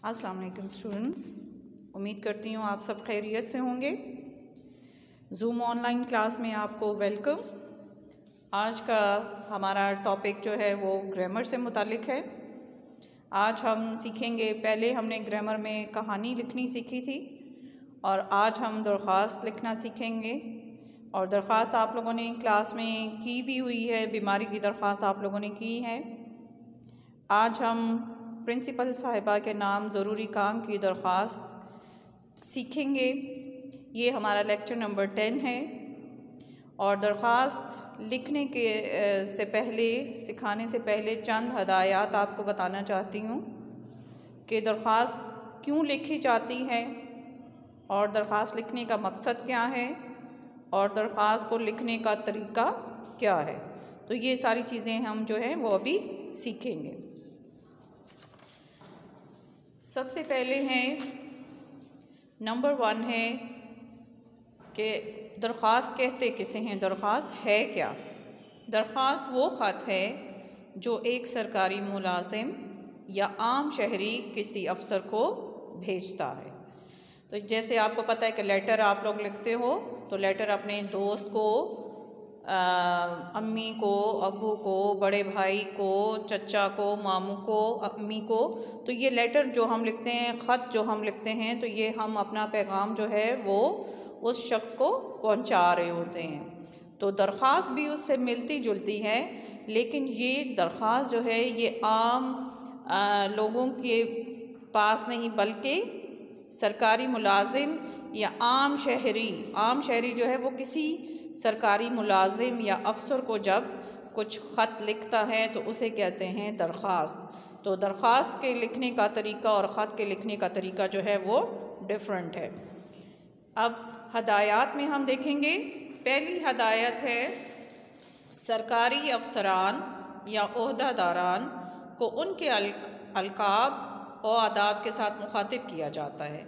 अस्सलाम वालेकुम स्टूडेंट्स, उम्मीद करती हूँ आप सब खैरियत से होंगे। ज़ूम ऑनलाइन क्लास में आपको वेलकम। आज का हमारा टॉपिक जो है वो ग्रामर से मुतालिक है। आज हम सीखेंगे, पहले हमने ग्रामर में कहानी लिखनी सीखी थी और आज हम दरख्वास्त लिखना सीखेंगे। और दरख्वास्त आप लोगों ने क्लास में की भी हुई है, बीमारी की दरख्वास्त आप लोगों ने की है। आज हम प्रिंसिपल साहिबा के नाम ज़रूरी काम की दरख्वास्त सीखेंगे। ये हमारा लेक्चर नंबर 10 है। और दरख्वास्त लिखने के सिखाने से पहले चंद हदायत आपको बताना चाहती हूँ कि दरख्वास्त क्यों लिखी जाती है और दरख्वास्त लिखने का मकसद क्या है और दरख्वास्त को लिखने का तरीका क्या है। तो ये सारी चीज़ें हम जो है वो अभी सीखेंगे। सबसे पहले हैं नंबर 1 है कि दरख्वास्त कहते किसे हैं, दरख्वास्त है क्या। दरख्वास्त वो ख़त है जो एक सरकारी मुलाजिम या आम शहरी किसी अफसर को भेजता है। तो जैसे आपको पता है कि लेटर आप लोग लिखते हो, तो लेटर अपने दोस्त को, अम्मी को, अब्बू को, बड़े भाई को, चचा को, मामू को, अम्मी को, तो ये लेटर जो हम लिखते हैं, ख़त जो हम लिखते हैं, तो ये हम अपना पैगाम जो है वो उस शख्स को पहुंचा रहे होते हैं। तो दरख्वास्त भी उससे मिलती जुलती है, लेकिन ये दरख्वास्त जो है ये आम लोगों के पास नहीं, बल्कि सरकारी मुलाजिम या आम शहरी जो है वो किसी सरकारी मुलाजिम या अफसर को जब कुछ ख़त लिखता है तो उसे कहते हैं दरख्वास्त। तो दरख्वास्त के लिखने का तरीका और ख़त के लिखने का तरीका जो है वो डिफरेंट है। अब हदायत में हम देखेंगे, पहली हदायत है सरकारी अफसरान या ओहदादारान को उनके अलकाब और आदाब के साथ मुखातिब किया जाता है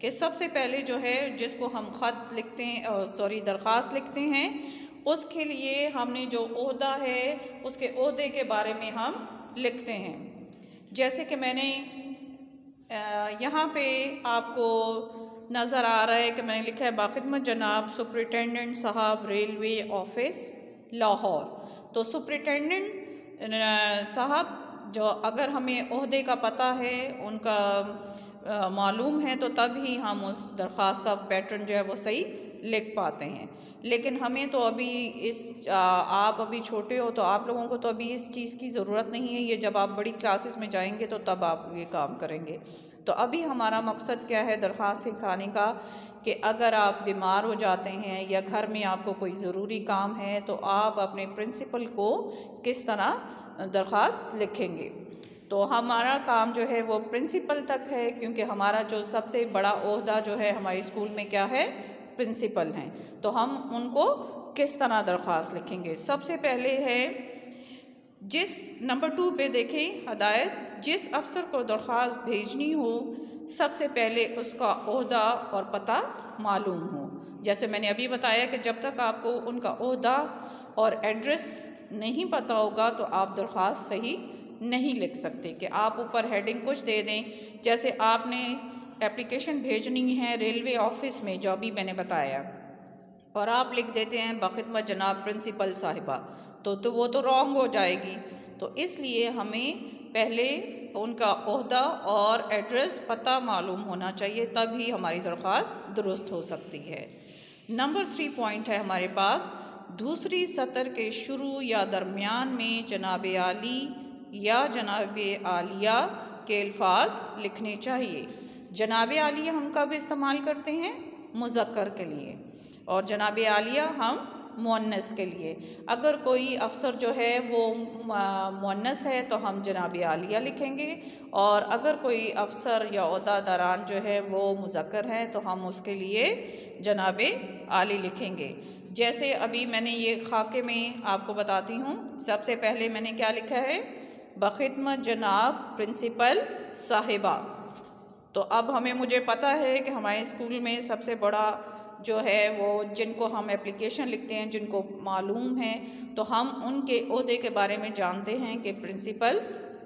कि सबसे पहले जो है जिसको हम ख़त लिखते हैं, दरख्वास्त लिखते हैं, उसके लिए हमने जो ओहदा है उसके ओहदे के बारे में हम लिखते हैं। जैसे कि मैंने यहाँ पे आपको नज़र आ रहा है कि मैंने लिखा है बाखिदमत जनाब सुपरिटेंडेंट साहब रेलवे ऑफिस लाहौर। तो सुपरिटेंडेंट साहब जो, अगर हमें ओहदे का पता है, उनका मालूम है, तो तब ही हम उस दरख्वास्त का पैटर्न जो है वो सही लिख पाते हैं। लेकिन हमें तो अभी आप अभी छोटे हो तो आप लोगों को तो अभी इस चीज़ की ज़रूरत नहीं है। ये जब आप बड़ी क्लासेस में जाएंगे तो तब आप ये काम करेंगे। तो अभी हमारा मकसद क्या है दरख्वास्त सिखाने का, कि अगर आप बीमार हो जाते हैं या घर में आपको कोई ज़रूरी काम है तो आप अपने प्रिंसिपल को किस तरह दरख्वास्त लिखेंगे। तो हमारा काम जो है वो प्रिंसिपल तक है, क्योंकि हमारा जो सबसे बड़ा ओहदा जो है हमारे स्कूल में क्या है, प्रिंसिपल हैं। तो हम उनको किस तरह दरख्वास्त लिखेंगे। सबसे पहले है नंबर 2 पे देखें हदायत, जिस अफसर को दरख्वास्त भेजनी हो सबसे पहले उसका ओहदा और पता मालूम हो। जैसे मैंने अभी बताया कि जब तक आपको उनका ओहदा और एड्रेस नहीं पता होगा तो आप दरख्वास्त सही नहीं लिख सकते। कि आप ऊपर हेडिंग कुछ दे दें, जैसे आपने एप्लीकेशन भेजनी है रेलवे ऑफिस में जो अभी मैंने बताया, और आप लिख देते हैं बाखिदमत जनाब प्रिंसिपल साहिबा, तो वो तो रॉन्ग हो जाएगी। तो इसलिए हमें पहले उनका ओहदा और एड्रेस पता मालूम होना चाहिए, तभी हमारी दरख्वास्त दुरुस्त हो सकती है। नंबर 3 पॉइंट है हमारे पास, दूसरी सतर के शुरू या दरमियान में जनाब आली या जनाब आलिया के अल्फाज लिखने चाहिए। जनाब आलिया हम कब इस्तेमाल करते हैं, मुज़क्कर के लिए, और जनाब आलिया हम मुअन्नस के लिए। अगर कोई अफसर जो है वो मुअन्नस है तो हम जनाब आलिया लिखेंगे, और अगर कोई अफसर या ओहदादारान जो है वो मुज़क्कर है तो हम उसके लिए जनाब आली लिखेंगे। जैसे अभी मैंने ये खाके में आपको बताती हूँ, सबसे पहले मैंने क्या लिखा है, बाखिदमत जनाब प्रिंसिपल साहिबा। तो अब मुझे पता है कि हमारे स्कूल में सबसे बड़ा जो है वो, जिनको हम एप्लीकेशन लिखते हैं, जिनको मालूम है, तो हम उनके ओहदे के बारे में जानते हैं कि प्रिंसिपल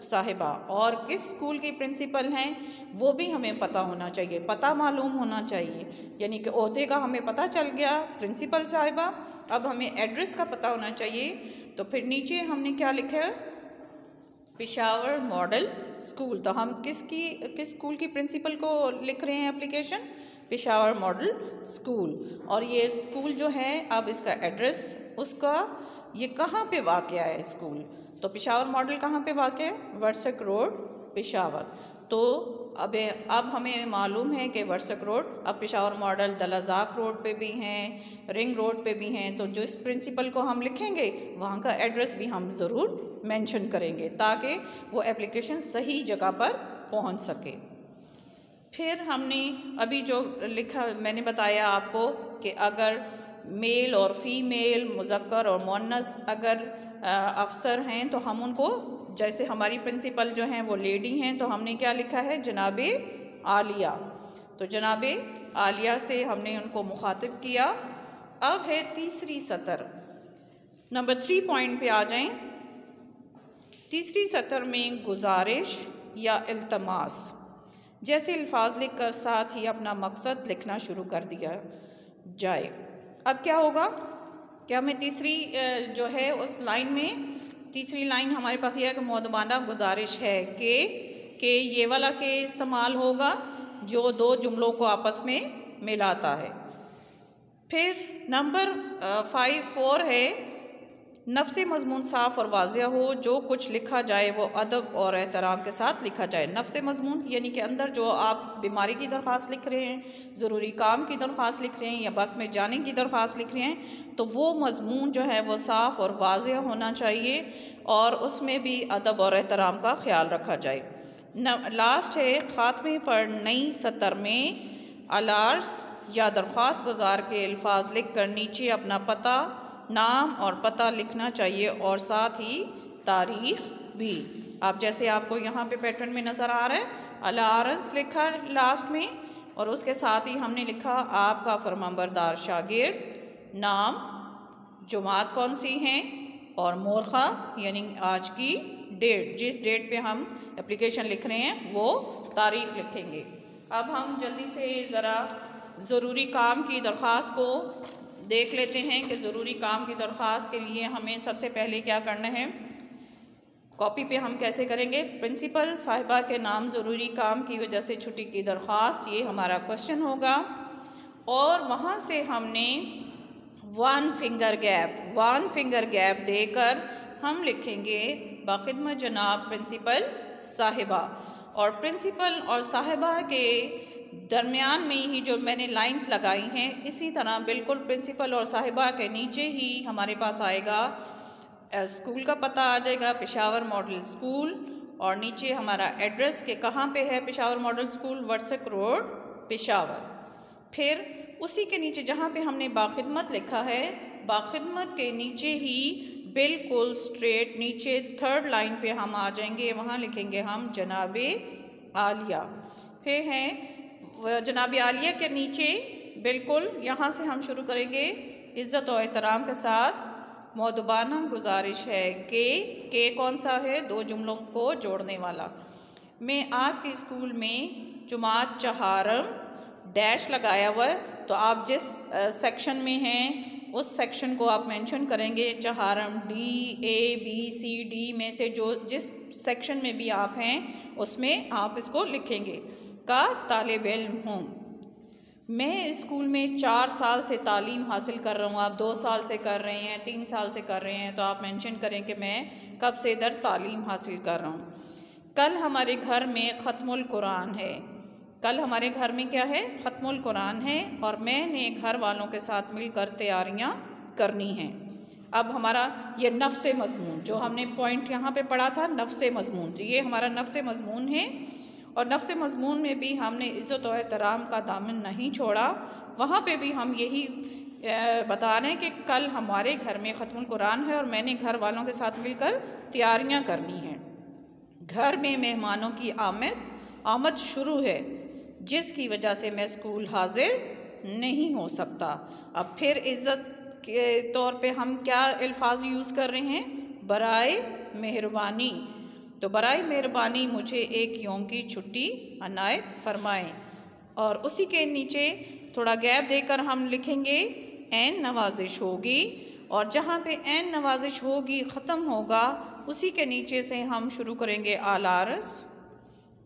साहिबा, और किस स्कूल की प्रिंसिपल हैं वो भी हमें पता होना चाहिए, पता मालूम होना चाहिए। यानी कि ओहदे का हमें पता चल गया प्रिंसिपल साहिबा, अब हमें एड्रेस का पता होना चाहिए। तो फिर नीचे हमने क्या लिखा है, पेशावर मॉडल स्कूल। तो हम किस स्कूल की प्रिंसिपल को लिख रहे हैं एप्लीकेशन, पेशावर मॉडल स्कूल। और ये स्कूल जो है, अब इसका एड्रेस उसका ये कहाँ पे वाक़या है स्कूल, तो पेशावर मॉडल कहाँ पे वाक़या है, वर्सक रोड पेशावर। तो अब हमें मालूम है कि वर्सक रोड, अब पेशावर मॉडल दलाज़ाक रोड पे भी हैं, रिंग रोड पे भी हैं। तो जो इस प्रिंसिपल को हम लिखेंगे वहाँ का एड्रेस भी हम ज़रूर मेंशन करेंगे ताकि वो एप्लीकेशन सही जगह पर पहुँच सके। फिर हमने अभी जो लिखा, मैंने बताया आपको कि अगर मेल और फीमेल, मुज़क्कर और मुअन्नस अगर अफसर हैं तो हम उनको, जैसे हमारी प्रिंसिपल जो हैं वो लेडी हैं, तो हमने क्या लिखा है, जनाबे आलिया। तो जनाबे आलिया से हमने उनको मुखातिब किया। अब है तीसरी सतर, नंबर 3 पॉइंट पे आ जाएं। तीसरी सतर में गुजारिश या इल्तमास जैसे अल्फाज लिखकर साथ ही अपना मकसद लिखना शुरू कर दिया जाए। अब क्या होगा, क्या हमें तीसरी जो है उस लाइन में, तीसरी लाइन हमारे पास यह है कि मौदबाना गुजारिश है कि ये वाला के इस्तेमाल होगा जो दो जुमलों को आपस में मिलाता है। फिर नंबर 4 है, नफ्स मज़मून साफ़ और वाज़िया हो, जो कुछ लिखा जाए वो अदब और एहतराम के साथ लिखा जाए। नफ्स मज़मून यानी कि अंदर जो आप बीमारी की दरख्वास्त लिख रहे हैं, ज़रूरी काम की दरख्वास्त लिख रहे हैं या बस में जाने की दरख्वास्त लिख रहे हैं, तो वो मज़मून जो है वो साफ़ और वाज़िया होना चाहिए और उसमें भी अदब और एहतराम का ख्याल रखा जाए। लास्ट है, ख़ात्मे पर नई सतर में अलार्स या दरख्वास्त गुजार के अल्फाज लिख कर नीचे अपना पता, नाम और पता लिखना चाहिए और साथ ही तारीख़ भी। आप जैसे आपको यहाँ पे पैटर्न में नज़र आ रहा है, अलार्स लिखा लास्ट में और उसके साथ ही हमने लिखा आपका फरमाबरदार शागिर्द, नाम, जुमात कौन सी हैं और मोरखा यानी आज की डेट, जिस डेट पे हम एप्लीकेशन लिख रहे हैं वो तारीख़ लिखेंगे। अब हम जल्दी से ज़रा ज़रूरी काम की दरख्वास्त को देख लेते हैं कि ज़रूरी काम की दरख्वास्त के लिए हमें सबसे पहले क्या करना है। कॉपी पे हम कैसे करेंगे, प्रिंसिपल साहिबा के नाम ज़रूरी काम की वजह से छुट्टी की दरख्वास्त, ये हमारा क्वेश्चन होगा। और वहाँ से हमने 1 फिंगर गैप देकर हम लिखेंगे बाखिदमत जनाब प्रिंसिपल साहिबा। और प्रिंसिपल और साहिबा के दरमियान में ही जो मैंने लाइंस लगाई हैं, इसी तरह बिल्कुल प्रिंसिपल और साहिबा के नीचे ही हमारे पास आएगा स्कूल का पता आ जाएगा, पेशावर मॉडल स्कूल, और नीचे हमारा एड्रेस के कहाँ पे है Peshawar model school, Warsak road Peshawar. फिर उसी के नीचे जहाँ पे हमने बाखिदमत लिखा है, बाखिदमत के नीचे ही बिल्कुल स्ट्रेट नीचे 3rd लाइन पे हम आ जाएंगे, वहाँ लिखेंगे हम जनाबे आलिया। फिर हैं जनाब आलिया के नीचे बिल्कुल यहाँ से हम शुरू करेंगे, इज़्ज़त और एहतराम के साथ मौदबाना गुजारिश है के कौन सा है, 2 जुमलों को जोड़ने वाला। मैं आपके स्कूल में जुमात चहारम डैश लगाया हुआ है, तो आप जिस सेक्शन में हैं उस सेक्शन को आप मेंशन करेंगे। चहारम DABCD में से जो जिस सेक्शन में भी आप हैं उसमें आप इसको लिखेंगे का तालिब इल्म हूँ। मैं स्कूल में 4 साल से तालीम हासिल कर रहा हूँ, आप 2 साल से कर रहे हैं, 3 साल से कर रहे हैं, तो आप मेंशन करें कि मैं कब से इधर तालीम हासिल कर रहा हूँ। कल हमारे घर में ख़त्मुल कुरान है, कल हमारे घर में क्या है, ख़त्मुल कुरान है और मैंने घर वालों के साथ मिलकर तैयारियाँ करनी हैं। अब हमारा ये नफ्स मज़मून जो हमने पॉइंट यहाँ पे पढ़ा था, नफ्स मज़मून, तो ये हमारा नफ्स मज़मून है। और नफ्स मज़मून में भी हमने इज़्ज़त और एहतराम का दामन नहीं छोड़ा, वहाँ पे भी हम यही बता रहे हैं कि कल हमारे घर में ख़त्मुल कुरान है और मैंने घर वालों के साथ मिलकर तैयारियाँ करनी हैं। घर में मेहमानों की आमद शुरू है, जिसकी वजह से मैं स्कूल हाजिर नहीं हो सकता। अब फिर इज़्ज़त के तौर पे हम क्या अल्फाज यूज़ कर रहे हैं, बराए मेहरबानी। तो बराए मेहरबानी मुझे एक यौम की छुट्टी अनायत फ़रमाएँ। और उसी के नीचे थोड़ा गैप देकर हम लिखेंगे ऐन नवाजिश होगी, और जहाँ पे ऐन नवाजिश होगी ख़त्म होगा उसी के नीचे से हम शुरू करेंगे आलारस,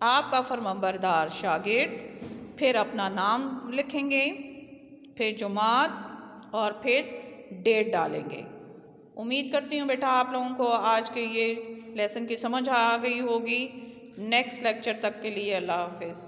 आपका फरमाबरदार शागिर्द, फिर अपना नाम लिखेंगे, फिर जुमात और फिर डेट डालेंगे। उम्मीद करती हूँ बेटा आप लोगों को आज के ये लेसन की समझ आ गई होगी। नेक्स्ट लेक्चर तक के लिए अल्लाह हाफ़िज़।